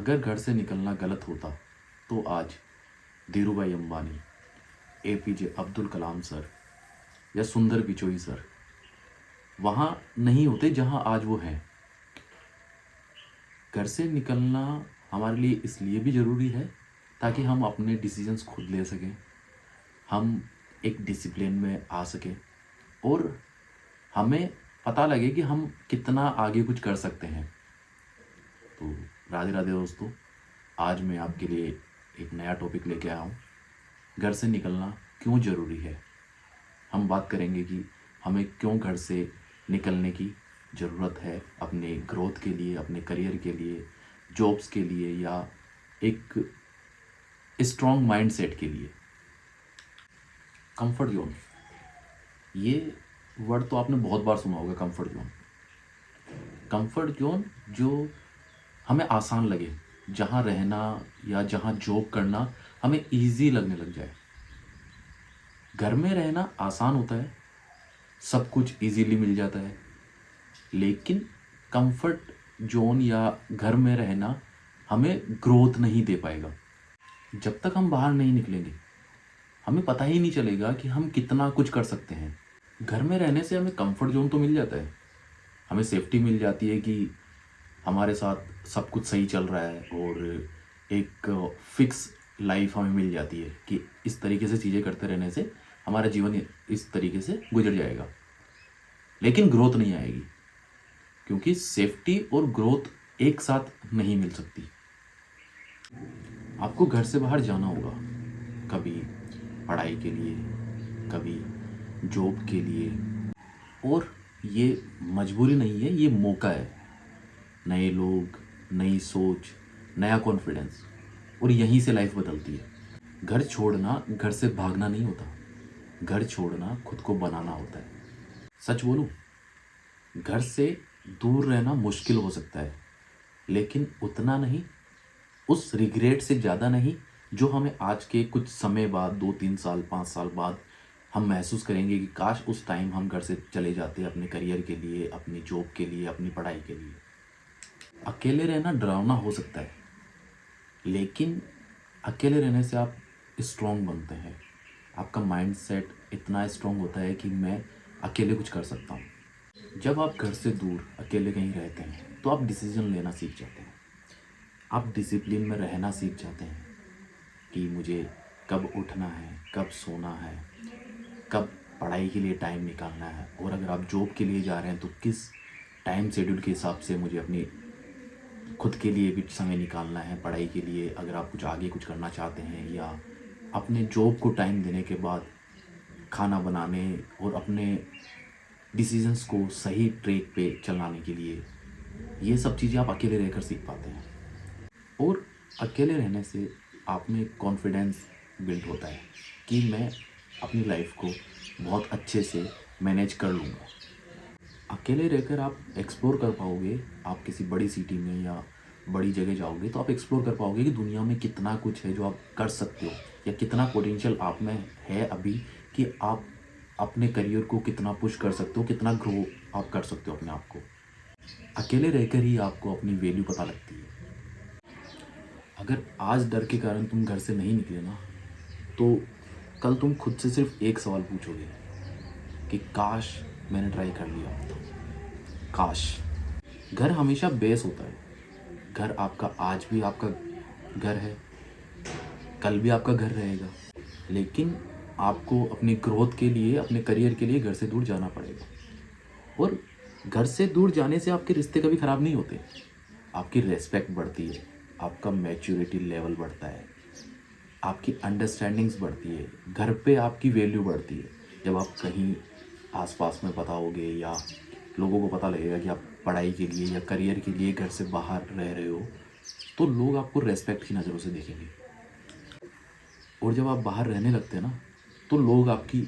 अगर घर से निकलना गलत होता तो आज धीरूभाई अंबानी, एपीजे अब्दुल कलाम सर या सुंदर पिचोई सर वहाँ नहीं होते जहाँ आज वो हैं। घर से निकलना हमारे लिए इसलिए भी ज़रूरी है ताकि हम अपने डिसीजंस खुद ले सकें, हम एक डिसिप्लिन में आ सकें और हमें पता लगे कि हम कितना आगे कुछ कर सकते हैं। तो राधे राधे दोस्तों, आज मैं आपके लिए एक नया टॉपिक लेके आया हूँ। घर से निकलना क्यों ज़रूरी है। हम बात करेंगे कि हमें क्यों घर से निकलने की ज़रूरत है, अपने ग्रोथ के लिए, अपने करियर के लिए, जॉब्स के लिए या एक स्ट्रॉन्ग माइंडसेट के लिए। कंफर्ट जोन, ये वर्ड तो आपने बहुत बार सुना होगा। कंफर्ट जोन, कंफर्ट जोन जो हमें आसान लगे, जहाँ रहना या जहाँ जॉब करना हमें इजी लगने लग जाए। घर में रहना आसान होता है, सब कुछ इजीली मिल जाता है, लेकिन कंफर्ट जोन या घर में रहना हमें ग्रोथ नहीं दे पाएगा। जब तक हम बाहर नहीं निकलेंगे हमें पता ही नहीं चलेगा कि हम कितना कुछ कर सकते हैं। घर में रहने से हमें कंफर्ट जोन तो मिल जाता है, हमें सेफ्टी मिल जाती है कि हमारे साथ सब कुछ सही चल रहा है और एक फिक्स लाइफ हमें मिल जाती है कि इस तरीके से चीज़ें करते रहने से हमारा जीवन इस तरीके से गुजर जाएगा। लेकिन ग्रोथ नहीं आएगी, क्योंकि सेफ्टी और ग्रोथ एक साथ नहीं मिल सकती। आपको घर से बाहर जाना होगा, कभी पढ़ाई के लिए, कभी जॉब के लिए, और ये मजबूरी नहीं है, ये मौका है। नए लोग, नई सोच, नया कॉन्फिडेंस, और यहीं से लाइफ बदलती है। घर छोड़ना घर से भागना नहीं होता, घर छोड़ना खुद को बनाना होता है। सच बोलूं, घर से दूर रहना मुश्किल हो सकता है, लेकिन उतना नहीं, उस रिग्रेट से ज़्यादा नहीं जो हमें आज के कुछ समय बाद, 2-3 साल 5 साल बाद हम महसूस करेंगे कि काश उस टाइम हम घर से चले जाते अपने करियर के लिए, अपनी जॉब के लिए, अपनी पढ़ाई के लिए। अकेले रहना डरावना हो सकता है, लेकिन अकेले रहने से आप स्ट्रॉन्ग बनते हैं। आपका माइंड सेट इतना स्ट्रॉन्ग होता है कि मैं अकेले कुछ कर सकता हूँ। जब आप घर से दूर अकेले कहीं रहते हैं तो आप डिसीजन लेना सीख जाते हैं, आप डिसिप्लिन में रहना सीख जाते हैं कि मुझे कब उठना है, कब सोना है, कब पढ़ाई के लिए टाइम निकालना है, और अगर आप जॉब के लिए जा रहे हैं तो किस टाइम शेड्यूल के हिसाब से मुझे अपनी खुद के लिए भी समय निकालना है। पढ़ाई के लिए अगर आप कुछ आगे कुछ करना चाहते हैं, या अपने जॉब को टाइम देने के बाद खाना बनाने और अपने डिसीजंस को सही ट्रैक पे चलाने के लिए, ये सब चीज़ें आप अकेले रहकर सीख पाते हैं। और अकेले रहने से आप में कॉन्फिडेंस बिल्ड होता है कि मैं अपनी लाइफ को बहुत अच्छे से मैनेज कर लूँगा। अकेले रहकर आप एक्सप्लोर कर पाओगे। आप किसी बड़ी सिटी में या बड़ी जगह जाओगे तो आप एक्सप्लोर कर पाओगे कि दुनिया में कितना कुछ है जो आप कर सकते हो, या कितना पोटेंशियल आप में है अभी कि आप अपने करियर को कितना पुश कर सकते हो, कितना ग्रो आप कर सकते हो अपने आप को। अकेले रहकर ही आपको अपनी वैल्यू पता लगती है। अगर आज डर के कारण तुम घर से नहीं निकले ना, तो कल तुम खुद से सिर्फ एक सवाल पूछोगे कि काश मैंने ट्राई कर लिया होता। काश। घर हमेशा बेस होता है। घर आपका आज भी आपका घर है, कल भी आपका घर रहेगा, लेकिन आपको अपनी ग्रोथ के लिए, अपने करियर के लिए घर से दूर जाना पड़ेगा। और घर से दूर जाने से आपके रिश्ते कभी ख़राब नहीं होते, आपकी रेस्पेक्ट बढ़ती है, आपका मैच्योरिटी लेवल बढ़ता है, आपकी अंडरस्टैंडिंग्स बढ़ती है, घर पे आपकी वैल्यू बढ़ती है। जब आप कहीं आसपास में बताओगे या लोगों को पता लगेगा कि आप पढ़ाई के लिए या करियर के लिए घर से बाहर रह रहे हो, तो लोग आपको रेस्पेक्ट की नज़रों से देखेंगे। और जब आप बाहर रहने लगते हैं ना, तो लोग आपकी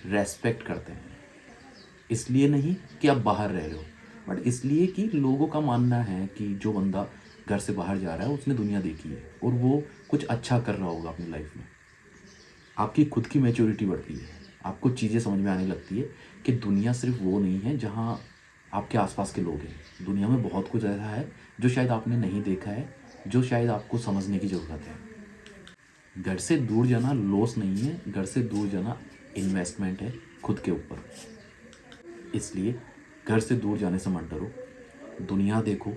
रेस्पेक्ट करते हैं। इसलिए नहीं कि आप बाहर रह रहे हो, बट इसलिए कि लोगों का मानना है कि जो बंदा घर से बाहर जा रहा है उसने दुनिया देखी है और वो कुछ अच्छा कर रहा होगा अपनी लाइफ में। आपकी खुद की मैच्योरिटी बढ़ती है, आपको चीज़ें समझ में आने लगती है कि दुनिया सिर्फ वो नहीं है जहाँ आपके आसपास के लोग हैं। दुनिया में बहुत कुछ ऐसा है जो शायद आपने नहीं देखा है, जो शायद आपको समझने की ज़रूरत है। घर से दूर जाना लॉस नहीं है, घर से दूर जाना इन्वेस्टमेंट है खुद के ऊपर। इसलिए घर से दूर जाने से मत डरो, दुनिया देखो,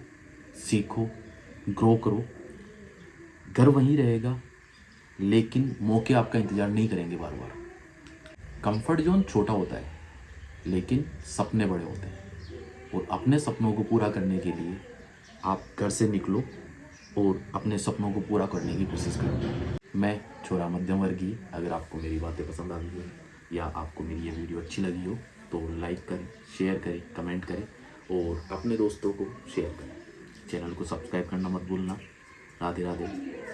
सीखो, ग्रो करो। घर वहीं रहेगा, लेकिन मौके आपका इंतज़ार नहीं करेंगे बार बार। कंफर्ट जोन छोटा होता है, लेकिन सपने बड़े होते हैं। और अपने सपनों को पूरा करने के लिए आप घर से निकलो और अपने सपनों को पूरा करने की कोशिश करो। मैं छोरा मध्यम वर्गीय, अगर आपको मेरी बातें पसंद आई हो या आपको मेरी ये वीडियो अच्छी लगी हो तो लाइक करें, शेयर करें, कमेंट करें और अपने दोस्तों को शेयर करें। चैनल को सब्सक्राइब करना मत भूलना। Radhe Radhe,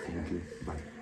thank you, bye.